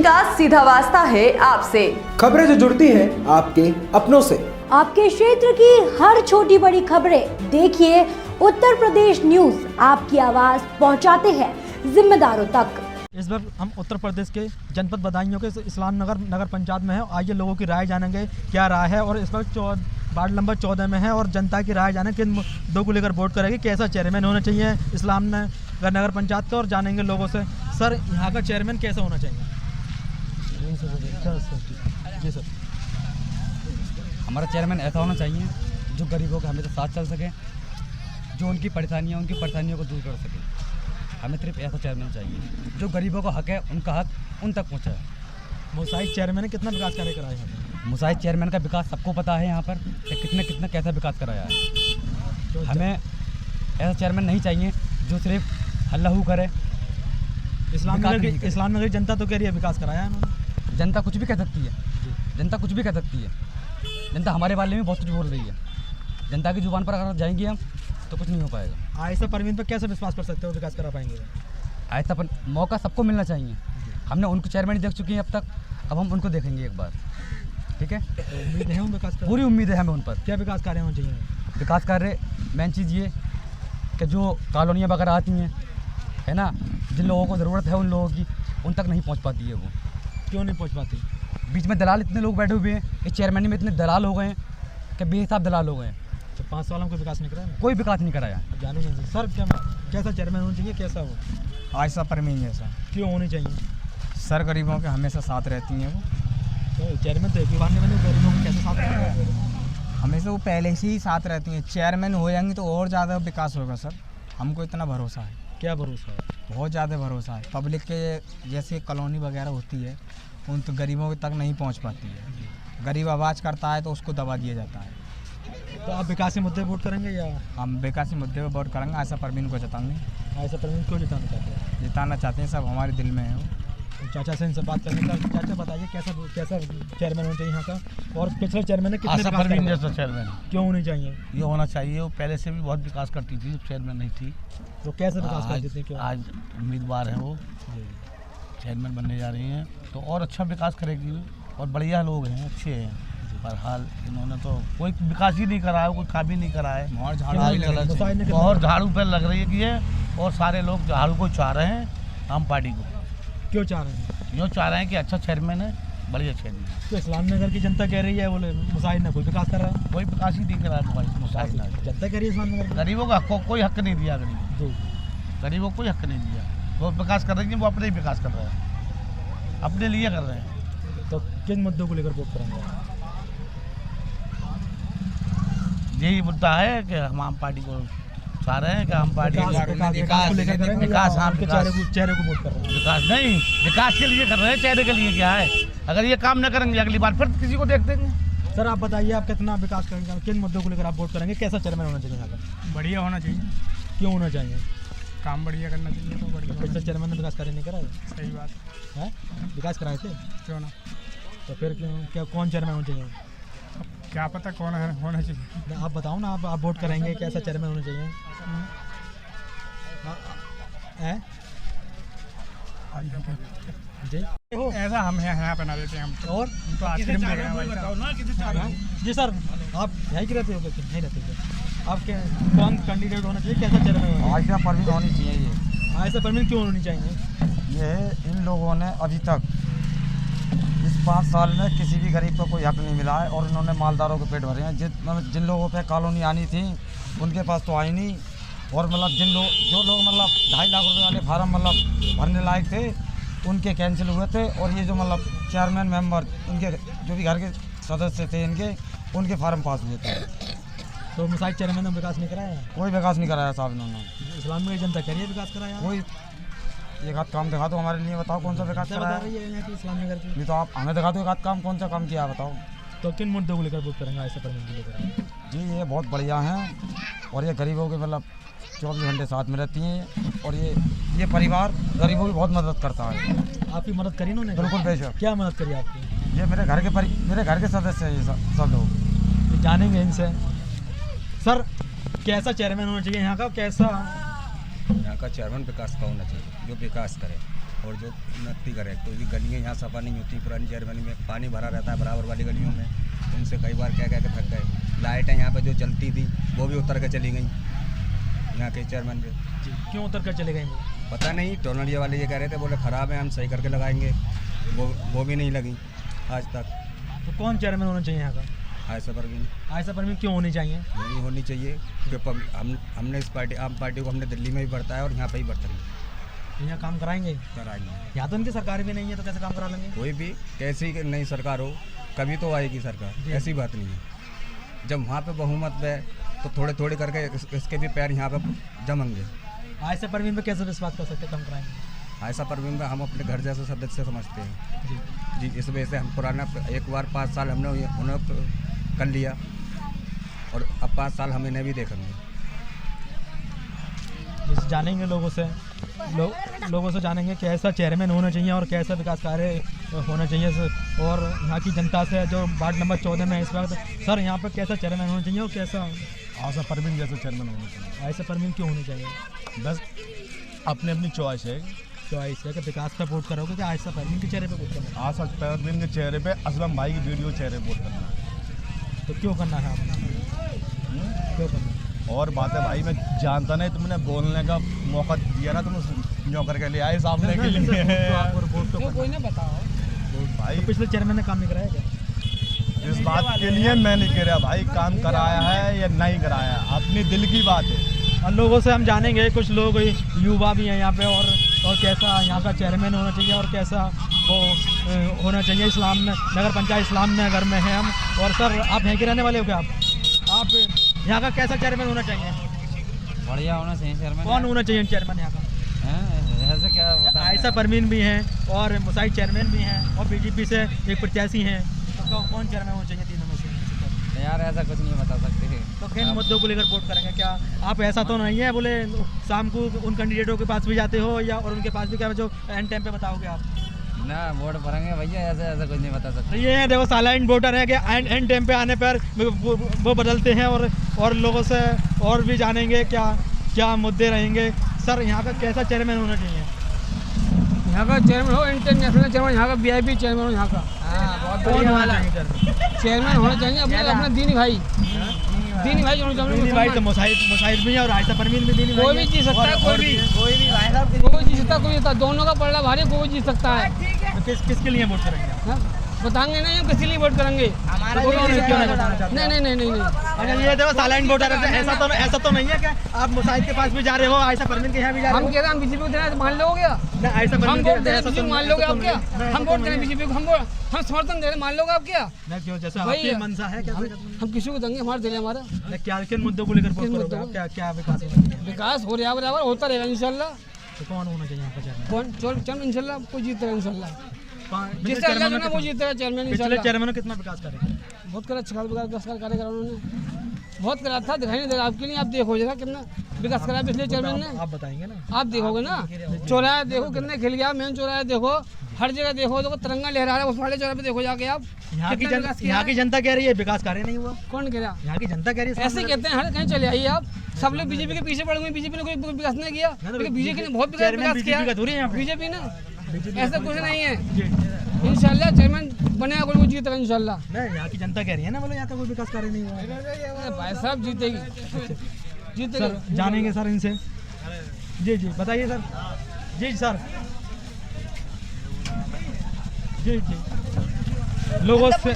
जिनका सीधा वास्ता है आपसे। खबरें जो जुड़ती है आपके अपनों से। आपके क्षेत्र की हर छोटी बड़ी खबरें देखिए उत्तर प्रदेश न्यूज आपकी आवाज पहुंचाते हैं जिम्मेदारों तक। इस बार हम उत्तर प्रदेश के जनपद बदायूं के इस्लाम नगर नगर पंचायत में है। आइए लोगों की राय जानेंगे क्या राय है, और इस बार वार्ड नंबर 14 में है और जनता की राय जाने किन मुद्दों को लेकर वोट करेगी, कैसा चेयरमैन होना चाहिए इस्लाम नगर पंचायत का, और जानेंगे लोगों से। सर, यहाँ का चेयरमैन कैसा होना चाहिए? जी सर। हमारा चेयरमैन ऐसा होना चाहिए जो गरीबों के हमेशा साथ चल सके, जो उनकी परेशानियों को दूर कर सके। हमें सिर्फ ऐसा चेयरमैन चाहिए जो गरीबों का हक है, उनका हक उन तक पहुँचाए। मुसाहिद चेयरमैन ने कितना विकास कार्य कराया है? मुसाहिद चेयरमैन का विकास सबको पता है यहाँ पर कि कितना कैसा विकास कराया है। तो हमें ऐसा चेयरमैन नहीं चाहिए जो सिर्फ हल्लाहू करे। इस्लाम नगर की जनता तो कह रही है विकास कराया है उन्होंने। जनता कुछ भी कह सकती है, जनता कुछ भी कह सकती है। जनता हमारे बारे में बहुत कुछ बोल रही है। जनता की जुबान पर अगर जाएंगे हम तो कुछ नहीं हो पाएगा। आयशा परवीन पर कैसे विश्वास कर सकते हो विकास करा पाएंगे? ऐसा पर मौका सबको मिलना चाहिए। हमने उनको चेयरमैन देख चुके हैं अब तक, अब हम उनको देखेंगे एक बार। ठीक है, तो उम्मीद है विकास का? पूरी उम्मीद है हमें उन पर। क्या विकास कार्य होना चाहिए? विकास कार्य मेन चीज़ ये कि जो कॉलोनियाँ वगैरह आती हैं, है ना, जिन लोगों को ज़रूरत है उन लोगों की, उन तक नहीं पहुँच पाती है वो। क्यों नहीं पहुँच पाती? बीच में दलाल इतने लोग बैठे हुए हैं, इस चेयरमैन में इतने दलाल हो गए हैं कि बेहिसाब दलाल हो गए हैं। तो 5 सालों में विकास नहीं कराया? कोई विकास नहीं कराया। जानेंगे सर, कैसा चेयरमैन होना चाहिए, कैसा हो? आयशा परवीन जैसा। क्यों होनी चाहिए? सर गरीबों के हमेशा साथ रहती हैं वो। तो चेयरमैन तो एक भी बार नहीं बने, गरीबों के कैसे साथ रहेंगे? हमेशा वो पहले से ही साथ रहती हैं। चेयरमैन हो जाएंगी तो और ज़्यादा विकास होगा सर, हमको इतना भरोसा है। क्या भरोसा है? बहुत ज़्यादा भरोसा है। पब्लिक के जैसे कॉलोनी वगैरह होती है उन तो गरीबों तक नहीं पहुंच पाती है। गरीब आवाज़ करता है तो उसको दबा दिया जाता है। तो आप विकासी मुद्दे वोट करेंगे या? हम विकासी मुद्दे पर वोट करेंगे। आयशा परवीन को जिताएंगे। आयशा परवीन क्यों जिताना चाहते हैं? जिताना चाहते हैं, सब हमारे दिल में है वो। तो चाचा से इनसे बात करने का। चाचा बताइए कैसा चेयरमैन होना चाहिए यहाँ का, और पिछले चेयरमैन ने कितने आयशा विकास परवीन कराया? जैसा चेयरमैन क्यों होनी चाहिए? ये होना चाहिए। वो पहले से भी बहुत विकास करती थी जब चेयरमैन नहीं थी। तो कैसे विकास करती थी? क्यों? आज उम्मीदवार हैं वो, चेयरमैन बनने जा रही हैं तो और अच्छा विकास करेगी। और बढ़िया लोग हैं, अच्छे हैं। पर हाल इन्होंने तो कोई विकास ही नहीं कराया, कोई काम ही नहीं कराया। और झाड़ू पर लग रही है कि ये, और सारे लोग झाड़ू को चाह रहे हैं आम पार्टी को। क्यों चाह रहे हैं? यूँ चाह रहे हैं कि अच्छा चेयरमैन है, बढ़िया चेयरमैन। तो इस्लाम नगर की जनता कह रही है बोले मुसाहिद ने कोई विकास कर रहा है। कोई विकास ही नहीं कराया मुसाहिद ने। जनता कह रही है इस्लाम नगर गरीबों का कोई हक नहीं दिया। गरीबों को कोई हक नहीं दिया। वो विकास कर रहे हैं, वो अपने ही विकास कर रहे हैं, अपने लिए कर रहे हैं। तो किन मुद्दों को लेकर वोट करेंगे? यही मुद्दा है कि हम आम पार्टी को चाह रहे हैं कि आम पार्टी विकास चेहरे को वोट कर रहे हैं? विकास नहीं, विकास के लिए कर रहे हैं, चेहरे के लिए क्या है। अगर ये काम न करेंगे अगली बार फिर किसी को देख देंगे। सर आप बताइए, आप कितना विकास करेंगे, किन मुद्दों को लेकर आप वोट करेंगे, कैसा चेयरमैन होना चाहिए यहाँ का? बढ़िया होना चाहिए। क्यों होना चाहिए? काम बढ़िया करना चाहिए तो बढ़िया। पिछले चेयरमैन ने विकास कार्य नहीं कराया? सही बात है, विकास कराए थे। क्यों ना? तो फिर क्या कौन चेयरमैन होना चाहिए? क्या पता कौन होना चाहिए। आप बताओ ना, आप वोट करेंगे, कैसा चेयरमैन होना चाहिए? जी ऐसा हम यहाँ बना देते हैं। हम और तो आइसक्रीम दे रहे हैं। जी सर, आप यहीं की रहते हो कि नहीं रहते हो? आपके कौन कैंडिडेट होना चाहिए, कैसा चेयरमैन होना आयशा परवीन होनी चाहिए। ये चाहिए? आयशा परवीन क्यों होनी चाहिए? ये इन लोगों ने अभी तक इस 5 साल में किसी भी गरीब को कोई हक नहीं मिला है, और इन्होंने मालदारों के पेट भरे हैं। जिन लोगों पे कॉलोनी आनी थी उनके पास तो आई नहीं, और मतलब जो लोग मतलब 2.5 लाख रुपए वाले फार्म मतलब भरने लायक थे उनके कैंसिल हुए थे। और ये जो मतलब चेयरमैन मेंबर उनके जो भी घर के सदस्य थे उनके फार्म पास हुए थे। तो मुसाहिद चेयरमैन ने विकास नहीं कराया? कोई विकास नहीं कराया साहब इन्होंने। इस्लाम में जनता कह रही है विकास कराया। कोई एक आध काम दिखा दो हमारे लिए, बताओ कौन सा विकास बता रही है यहाँ की इस्लाम नगर की। नहीं तो आप हमें दिखा दो एक आध काम, कौन सा काम किया बताओ। तो किन मुद्दों को लेकर वोट करेंगे आयशा परवीन को लेकर? जी ये बहुत बढ़िया हैं, और ये गरीबों के मतलब 24 घंटे साथ में रहती हैं, और ये परिवार गरीबों की बहुत मदद करता है। आपकी मदद करी इन्होंने? बिल्कुल बेशक। क्या मदद करी आपकी? ये मेरे घर के सदस्य हैं, ये सब लोग। जानेंगे इनसे। सर कैसा चेयरमैन होना चाहिए यहाँ का, कैसा? यहाँ का चेयरमैन विकास का होना चाहिए, जो विकास करे। और जो उन्नति करे, क्योंकि गलियाँ यहाँ सफा नहीं होती। पुरानी जर्मनी में पानी भरा रहता है बराबर वाली गलियों में, उनसे कई बार कह के थक गए। लाइटें यहाँ पे जो जलती थी वो भी उतर के चली गई यहाँ के चेयरमैन पे। क्यों उतर कर चले गए? पता नहीं, टोनलिया वाले ये कह रहे थे, बोले ख़राब है हम सही करके लगाएंगे, वो भी नहीं लगी आज तक। तो कौन चेयरमैन होना चाहिए यहाँ का? आयशा परवीन। आयशा परवीन क्यों होनी चाहिए? नहीं होनी चाहिए क्योंकि हमने इस पार्टी आम पार्टी को हमने दिल्ली में भी बढ़ता है और यहाँ पे ही बढ़ता है। यहाँ काम कराएंगे? कराएंगे। यहाँ तो उनकी सरकार भी नहीं है, तो कैसे काम करा लेंगे? कोई भी कैसी नई सरकार हो, कभी तो आएगी सरकार, ऐसी बात नहीं है। जब वहाँ पे बहुमत है तो थोड़े थोड़े करके इसके भी पैर यहाँ पे जमेंगे। आयशा परवीन पे कैसे विश्वास कर सकते काम कराएंगे? आयशा परवीन में हम अपने घर जैसे सदस्य समझते हैं जी। इस वजह से हम पुराना एक बार 5 साल हमने उन्हें कर लिया और अब 5 साल हम इन्हें भी देखेंगे। जिस जानेंगे लोगों से लोगों से जानेंगे कैसा चेयरमैन होना चाहिए और कैसा विकास कार्य होना चाहिए। और यहाँ की जनता से जो वार्ड नंबर 14 में इस वक्त, सर यहाँ पर कैसा चेयरमैन होना चाहिए और कैसा? आयशा परवीन जैसा चेयरमैन होना चाहिए। आयशा परवीन क्यों होनी चाहिए? बस अपनी चॉइस है। चॉइस है कि विकास पर वोट करोगे कि आयशा परवीन के चेहरे पे वोट करना? आयशा परवीन के चेहरे पे, असलम भाई की वीडियो चेहरे पे वोट करना। तो क्यों करना है आपने? क्यों करना? और बात है भाई, मैं जानता नहीं, तुमने बोलने का मौका दिया ना, तुम नौकर के लिए आए सामने के लिए। कोई ना बताओ भाई तो पिछले चेयरमैन ने काम नहीं कराया क्या? इस बात के लिए मैं नहीं कह रहा भाई काम कराया है या नहीं कराया, अपनी दिल की बात है। और लोगों से हम जानेंगे, कुछ लोग युवा भी हैं यहाँ पे, और कैसा यहाँ का चेयरमैन होना चाहिए और कैसा वो होना चाहिए। इस्लाम नगर पंचायत इस्लाम नगर में है हम। और सर आप यहाँ के रहने वाले हो क्या? आप यहाँ का कैसा चेयरमैन होना चाहिए? बढ़िया होना चाहिए चेयरमैन। कौन होना चाहिए चेयरमैन यहाँ का? ऐसे क्या आयशा परवीन भी हैं और मुसाइद चेयरमैन भी हैं और बीजेपी से एक प्रत्याशी हैं, तो कौन चेयरमैन होना चाहिए तीनों में से? यार ऐसा कुछ नहीं बता सकते। तो किन मुद्दों को लेकर वोट करेंगे? क्या आप ऐसा तो नहीं है बोले शाम को उन कैंडिडेटों के पास भी जाते हो या और उनके पास भी क्या जो एंड टाइम पे बताओगे आप? ना वोट भरेंगे भैया, ऐसा कुछ नहीं बता सकते। ये है देखो, साइलेंट वोटर है कि एंड टाइम पे आने पर वो बदलते हैं। और लोगों से और भी जानेंगे क्या मुद्दे रहेंगे। सर यहाँ का कैसा चेयरमैन होना चाहिए? यहाँ का चेयरमैन हो इंटरनेशनल चेयरमैन, यहाँ का VIP चेयरमैन हो यहाँ का। कौन होना चाहिए चेयरमैन होना चाहिए अपना दीनी भाई होना चाहिए। भाई तो मुसाहिद भी है और आयशा परवीन भी दीनी भाई। कोई भी जीत सकता है, कोई जीत सकता है, दोनों का पलड़ा भारी, कोई जीत सकता है। तो किसके लिए वोट करेंगे? बताएंगे नहीं हम किसी लिए वोट करेंगे। नहीं। अच्छा ये देखो साइलेंट वोटर है, ऐसा तो नहीं है कि आप मुसाहिद के पास भी जा रहे हो, आयशा परवीन के यहाँ भी जा रहे हो? हम कह रहे हैं हम बीजेपी को देना मान लोगे क्या? आयशा हम परवीन वोट दे रहे हैं बीजेपी मान लोगे आप क्या? हम वोट दे रहे हैं बीजेपी को, हम समर्थन दे रहे हैं मान लोगे आप क्या? क्यों जैसे आपकी मंशा है क्या? हम किसी को देंगे, हमारा दिल है हमारा। क्या किन मुद्दों को लेकर वोट करोगे आप? क्या विकास होना चाहिए? विकास हो रहा बराबर होता रहेगा इंशाल्लाह। तो कौन होना चाहिए यहाँ पर? कौन चल इंशाल्लाह कोई जीतेगा इंशाल्लाह। पिछले जिससे अल्लाह जो वो जीतेगा चेयरमैन इंशाल्लाह। चेयरमैन ने कितना विकास करेगा? बहुत करा, अच्छा विकास कार्य करा उन्होंने, बहुत करा था, दिखाई नहीं दे रहा आपके लिए। आप देखो जरा कितना विकास करा पिछले चेयरमैन ने। आप बताएंगे ना, आप देखोगे ना। चौराहा देखो कितने खिल गया, मेन चौराहा देखो, हर जगह देखो तिरंगा लहरा रहा है। उस वाले चौराहे पे देखो जाके आप। यहाँ की जनता कह रही है विकास कार्य नहीं हुआ। कौन कह रहा? यहाँ की जनता कह रही है। ऐसे कहते हैं, हर कहीं चले आइए आप। सब लोग बीजेपी के पीछे पड़ गए, बीजेपी ने कोई विकास नहीं किया। बीजेपी ने बहुत विकास किया, बीजेपी ने। ऐसा कुछ नहीं है। इंशाल्लाह चेयरमैन बनेगा, कोई जीतेगा इंशाल्लाह। नहीं, यहाँ की जनता कह रही है ना, बोलो यहाँ का कोई विकास कार्य नहीं हुआ। भाई साहब जीतेगी। सर जानेंगे सर इनसे। जी बताइए सर। जी सर। जी लोगों से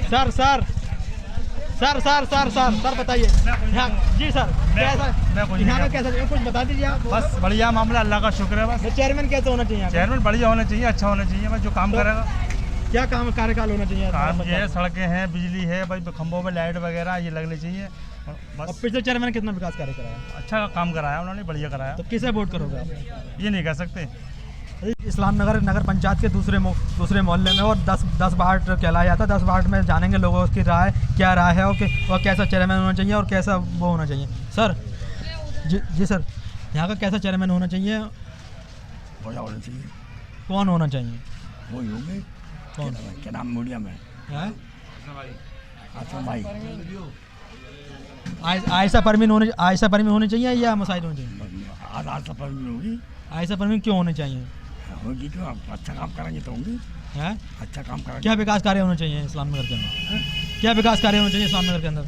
सर बताइए। जी सर यहाँ का कैसा कुछ बता दीजिए आप। बस बढ़िया मामला, अल्लाह का शुक्र है। बस चेयरमैन कैसा होना चाहिए? चेयरमैन बढ़िया होना चाहिए, अच्छा होना चाहिए, बस जो काम करेगा। क्या काम कार्यकाल होना चाहिए? काम ये है, सड़कें हैं, बिजली है, भाई खंभों में लाइट वगैरह ये लगनी चाहिए। बस पिछले चेयरमैन कितना विकास कार्य कराया? अच्छा काम कराया उन्होंने, बढ़िया कराया। तो किसे वोट करोगे आप? ये नहीं कह सकते। इस्लाम नगर पंचायत के दूसरे मोहल्ले में और 10 वार्ड कहलाया जाता है। 10 वार्ड में जानेंगे लोगों की क्या राय है और कैसा चेयरमैन होना चाहिए और कैसा वो होना चाहिए। सर जी सर यहाँ का कैसा चेयरमैन होना चाहिए? बढ़िया होना चाहिए। कौन होना चाहिए? वो ही होंगे। कौन? क्या नाम मीडिया में? अच्छा भाई। आयशा परवीन होनी चाहिए या मुसाहिद होनी चाहिए? आयशा परवीन होगी। आयशा परवीन क्यों होनी चाहिए? होगी तो आप अच्छा काम करेंगे तो होंगे। हैं? अच्छा काम करेंगे। क्या विकास कार्य होने चाहिए इस्लाम नगर के अंदर? क्या विकास कार्य होने चाहिए इस्लाम नगर के अंदर?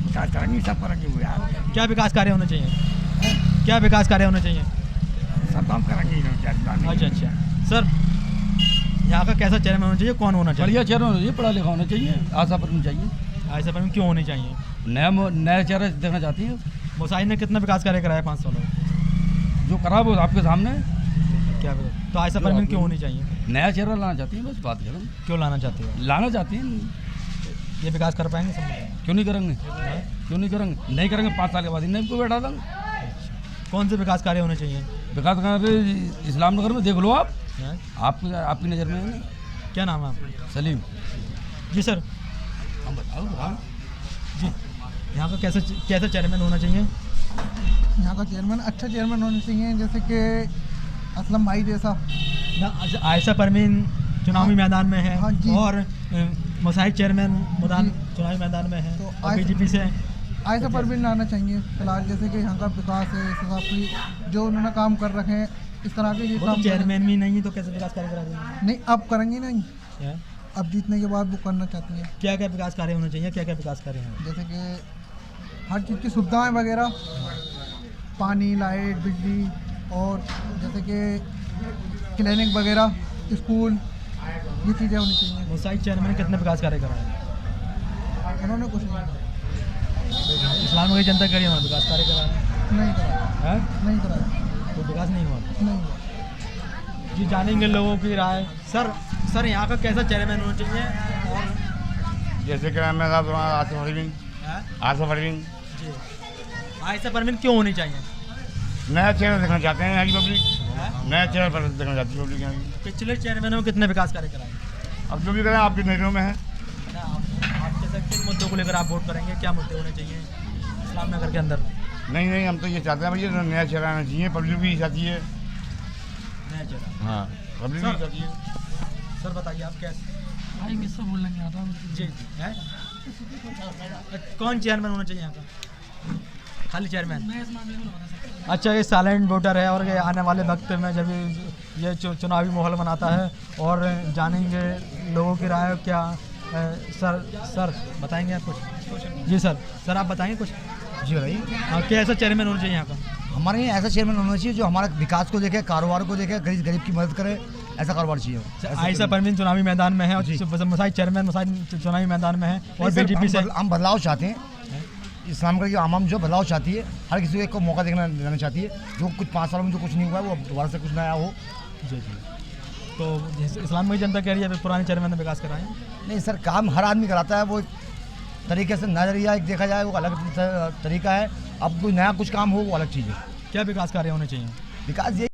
विकास करेंगे, सब करेंगे वो यार। क्या विकास कार्य होने चाहिए? क्या विकास कार्य होने चाहिए? सब काम करेंगे। अच्छा अच्छा सर, यहाँ का कैसा चेयरमैन होना चाहिए, कौन होना चाहिए? बढ़िया चेहरा होना चाहिए, पढ़ा लिखा होना चाहिए, आशा पर होना चाहिए। ऐसा पर क्यों होनी चाहिए? नया चेहरा देखना चाहती है। मुसाहिद ने कितना विकास कार्य कराया 5 सालों में? जो करा वो आपके सामने है। क्या तो ऐसा पर क्यों होनी चाहिए? नया चेहरा लाना चाहती है, बस बात करें। क्यों लाना चाहते हो? लाना चाहती हैं, ये विकास कर पाएंगे सब? क्यों नहीं करेंगे? क्यों नहीं करेंगे? नहीं करेंगे 5 साल के बाद इन्हें को बैठा देंगे। कौन से विकास कार्य होने चाहिए? विकास कार्य इस्लाम नगर में देख लो आप, हैं? आपकी नज़र में है ना? क्या नाम है आपका? सलीम। जी सर, हम बताओ। जी यहाँ का कैसा चेयरमैन होना चाहिए? यहाँ का चेयरमैन अच्छा चेयरमैन होना चाहिए, जैसे कि असलम भाई जैसा। आयशा परवीन चुनावी मैदान में है। हाँ जी। और मुसाहिद चेयरमैन चुनावी मैदान में है तो और बीजेपी से आयशा परवीन लाना चाहिए फिलहाल, जैसे कि यहाँ का विकास है, सफाई जो उन्होंने काम कर रखे हैं इस तरह के ये वो काम तो चेयरमैन भी नहीं तो कैसे विकास कार्य करा देंगे? नहीं अब करेंगे नहीं, क्या अब जीतने के बाद वो करना चाहती हैं। क्या क्या विकास कार्य होने चाहिए? क्या क्या विकास कार्य हैं? जैसे कि हर चीज़ की सुविधाएं वगैरह, पानी, लाइट, बिजली, और जैसे कि क्लिनिक वगैरह, स्कूल, ये चीज़ें होनी चाहिए। मुसाहिद चेयरमैन कितने विकास कार्य कराए? उन्होंने कुछ नहीं करा। इस्लाम नगर जनता करिए वहाँ विकास कार्य कराया नहीं कराया, है? नहीं कराया, तो विकास नहीं हुआ। नहीं हुआ। जी जानेंगे लोगों की राय। सर यहाँ का कैसा चेयरमैन होना चाहिए? और जैसे कि मैं आसिफ परवीन। हैं? आसिफ परवीन जी आयशा परवीन क्यों होनी चाहिए? नया चेहरा देखना चाहते हैं यहाँ की पब्लिक। नया चेहरा पर देखना चाहती है पब्लिक यहाँ की। पिछले चेयरमैनों को कितने विकास कार्य कराए? अब जो भी करें आपकी नजरों में है। आप कैसे किन मुद्दों को लेकर आप वोट करेंगे? क्या मुद्दे होने चाहिए इस्लाम नगर के अंदर? नहीं हम तो ये चाहते हैं भैया नया चेहरा आना चाहिए, पब्लिक भी चाहती है। नया चेहरा। हाँ पब्लिक भी सर- चाहती है। सर बताइए आप कैसे? भाई किससे बोलने नहीं आता। जी है कौन चेयरमैन होना चाहिए यहाँ का? खाली चेयरमैन? मैं इस मामले में बता सकता अच्छा, ये साइलेंट वोटर है और ये आने वाले वक्त में जब ये चुनावी माहौल बनाता है और जानेंगे लोगों की राय। क्या सर बताएंगे आप कुछ? जी सर आप बताएंगे कुछ? जी बताइए। हाँ, क्या ऐसा चेयरमैन होना चाहिए यहाँ का? हमारे यहाँ ऐसा चेयरमैन होना चाहिए जो हमारा विकास को देखे, कारोबार को देखे, गरीब की मदद करे, ऐसा कारोबार चाहिए। आयशा परवीन चुनावी मैदान में है और मुसाहिद चेयरमैन चुनावी मैदान में है और बीजेपी से हम बदलाव चाहते हैं। इस्लाम का आवाम जो बदलाव चाहती है, हर किसी को मौका देना चाहती है। जो कुछ 5 सालों में जो कुछ नहीं हुआ है वो दोबारा से कुछ नया हो। जी तो इस्लाम की जनता कह रही है पुराने चेयरमैन ने विकास कराए? नहीं सर, काम हर आदमी कराता है, वो तरीके से नजरिया एक देखा जाए वो अलग तरीका है। अब कोई नया कुछ काम हो वो अलग चीज़ है। क्या विकास कार्य होने चाहिए? विकास ये